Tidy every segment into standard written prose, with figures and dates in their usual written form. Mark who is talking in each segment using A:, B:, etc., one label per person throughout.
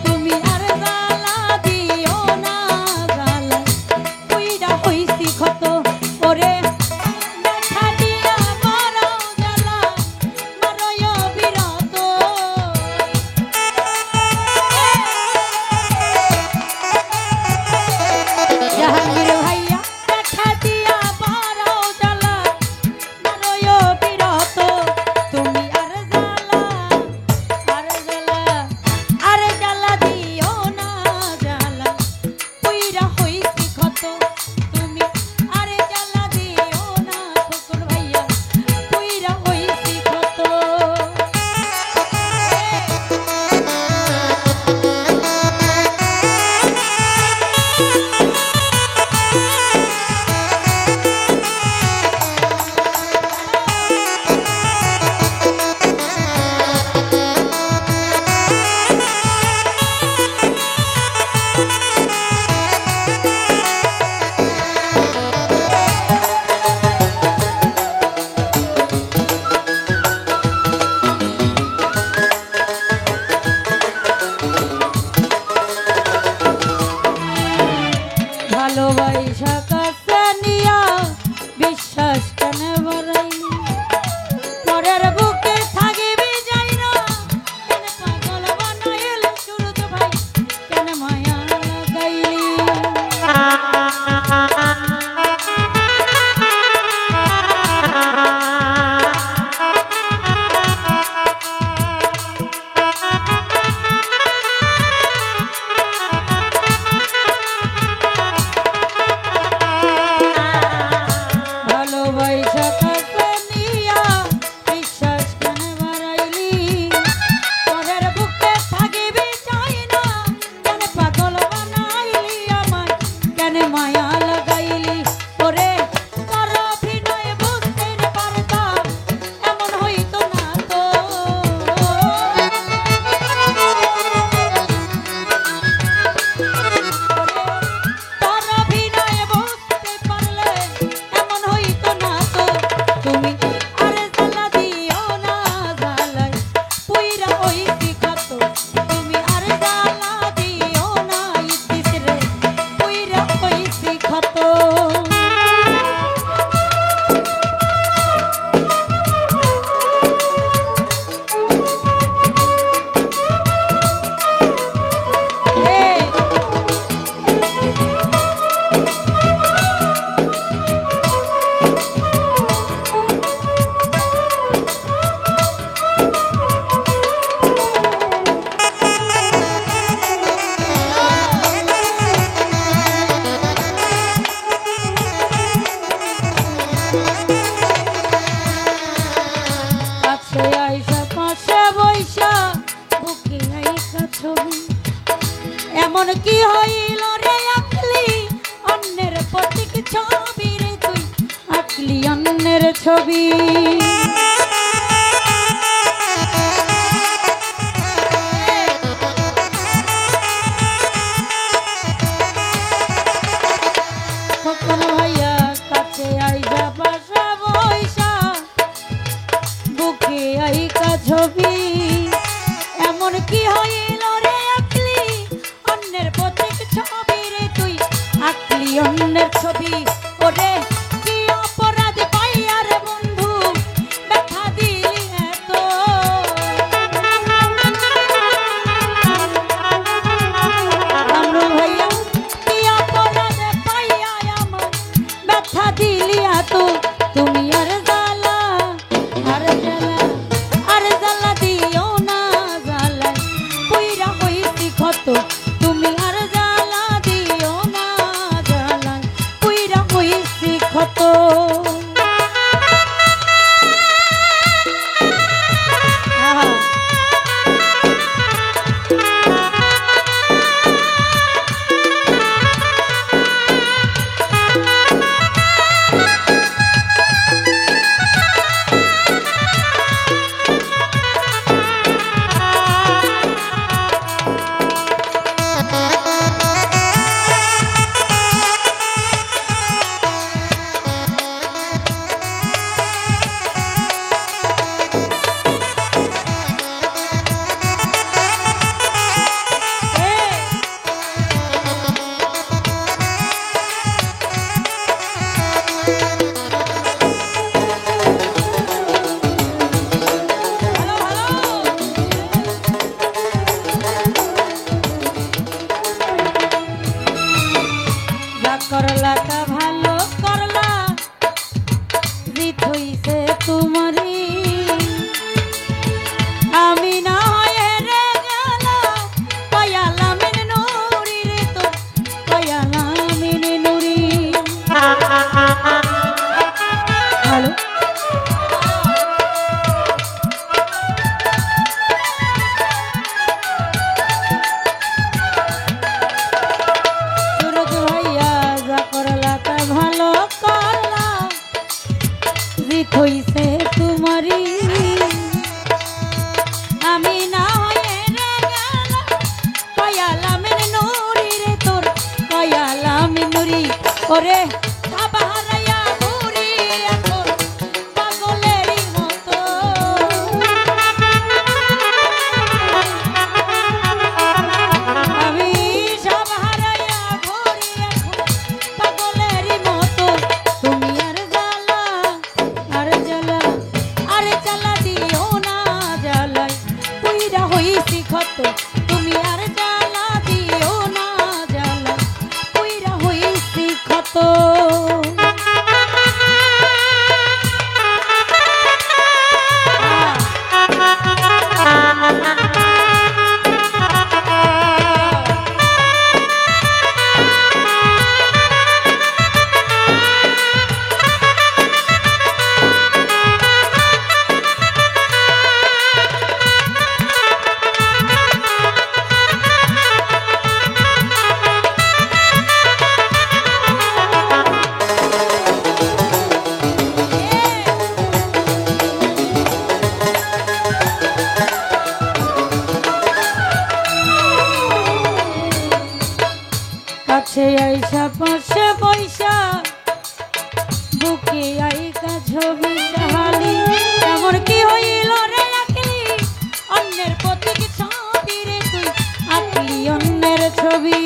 A: তুমি আর জ্বালা দিও না জ্বালা পুইরা হইছি ক্ষত ওরে ব্যথা দিয়া মারাও জ্বালা মারয় বিরত জাহাঙ্গীর ভাইয়া ব্যথা দিয়া মারাও জ্বালা মারয় বিরত তুমি আর জ্বালা আর জ্বালা দিও না জ্বালা পুইরা হইছি ক্ষত তুমি আর জ্বালা দিও না খোকন ভাইয়া পুইরা হইছি ক্ষত ভালোবাসা কাছে নিয়া বিশ্বাস কেন বাড়াইলি পরের বুকে থাকিবি যাই না কেন পাগল বানাইলি সুরত ভাই কেন মায়া লাগাইলি ভালোবাসা কাছে নিয়া বিশ্বাস কেন বাড়াইলি পরের বুকে থাকিবি চাই না কেন পাগল বানাইলি আমার কেন মায়া লাগাইলি ওরে তোর অভিনয় বুঝতে পারতাম এমন হইতো না তো তোর অভিনয় বুঝতে পারলে এমন হইতো না তো তুমি আর জ্বালা দিও না জ্বালাই পুইরা হইছি ক্ষত তুমি আর জ্বালা দিও না ইতিস রে পুইরা হইছি ক্ষত কাছে আইসা পাশে বইসা বুকে আইসা ছবি এমন কি হইল রে আঁকলি অন্যের প্রতীক ছবি রে তুই আঁকলি অন্যের ছবি খোকন ভাইয়া কাছে আইসা পাশে বইসা বুকে আইকা ছবি এমন কি হইল রে আঁকলি অন্যের প্রতীক ছবি রে তুই আঁকলি অন্যের ছবি ওরে কি অপরাধ পাইয়া রে বন্ধু ব্যথা দিলি এত কামরুল ভাইয়া কি অপরাধ পাইয়া আমার ব্যথা দিলি এত তুমি আর জ্বালা আর জ্বালা দিও না জ্বালা পুইরা হইছি ক্ষত তুমি আর জ্বালা দিও না জ্বালা পুইরা হইছি ক্ষত করলাটা ভালো করলা জিত হইছে তোমারই আমি না হয়ে রে গেল কয়ালা মিন নুরি রে তো কয়ালা মিন নুরি হ্যালো সুরজ ভাইয়া যা করলাটা ভালো করলা জিত হইছে তোমারই আমি না হয়ে রে গেল কয়ালা মিন নুরি রে তোর কয়ালা মিন নুরি ওরে সাবাহারায়া ঘুরি এখন পাগলেরই মতো আমি সাবাহারায়া ঘুরি এখন পাগলেরই মতো তুমি আর জ্বালা আর জ্বালা আরে জ্বালা দিও না জ্বালাই পুইরা হইছি ক্ষত তুমি আর জ্বালা দিও না জ্বালাই পুইরা হইছি ক্ষত কাছে আইসা পাশে পয়সা বুকে আইকা ছবি সাহালি এমন কি হইল রে আঁকলি অন্যের প্রতীক ছবি রে তুই আঁকলি অন্যের ছবি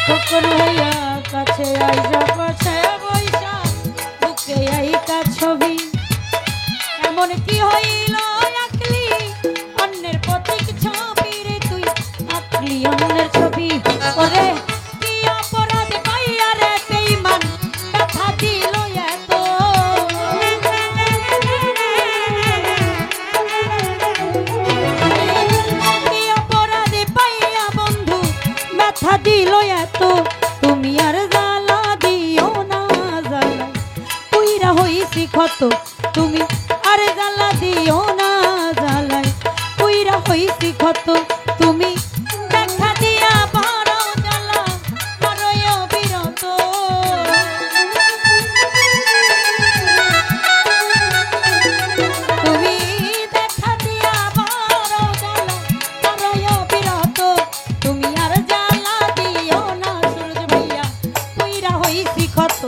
A: খোকন হইয়া কাছে আইসা পাশে বইসা বুকে আইকা ছবি এমন কি হইল আঁকলি অন্যের প্রতীক ছবি রে তুই আঁকলি অন্যের ছবি ওরে কি অপরাধ পাইয়া রে বেঈমান কথা দিল এত কি অপরাধ পাইয়া বন্ধু ব্যথা দিল এত তুমি আর জ্বালা দিও না জ্বালা পুইরা হইছি ক্ষত তুমি আর জ্বালা দিও না জ্বালাই পুইরা হইছি ক্ষত তুমি দেখা দিয়া বড় জ্বালা বড়ই বিরত তুমি দেখা দিয়া বড় জ্বালা বড়ই বিরত তুমি আর জ্বালা দিও না সূরজ ভাইয়া পুইরা হইছি ক্ষত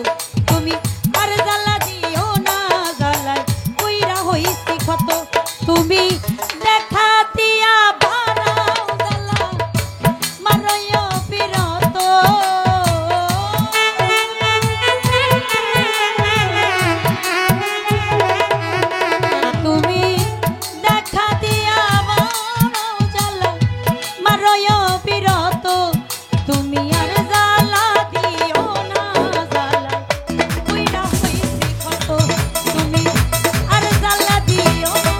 A: তুমি আর জ্বালা দিও না জ্বালাই পুইরা হইছি ক্ষত তুমি দেখা দিয়া বাড়াও জ্বালা মারয় বিরত তুমি দেখা দিয়া বাড়াও জ্বালা মারয় বিরত তুমি আর জ্বালা দিও না জ্বালা পুইরা হইছি ক্ষত তুমি আর জ্বালা দিও না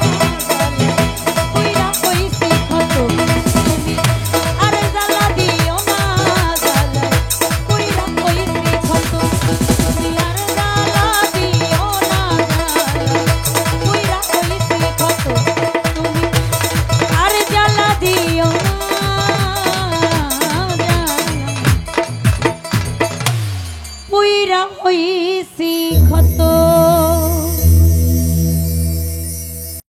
A: জ্বালা পুইরা হইছি ক্ষত তুমি আর জ্বালা দিও না জ্বালা পুইরা হইছি ক্ষত তুমি আর জ্বালা দিও না জ্বালা পুইরা হইছি ক্ষত তুমি আর জ্বালা দিও না জ্বালা পুইরা হইছি ক্ষত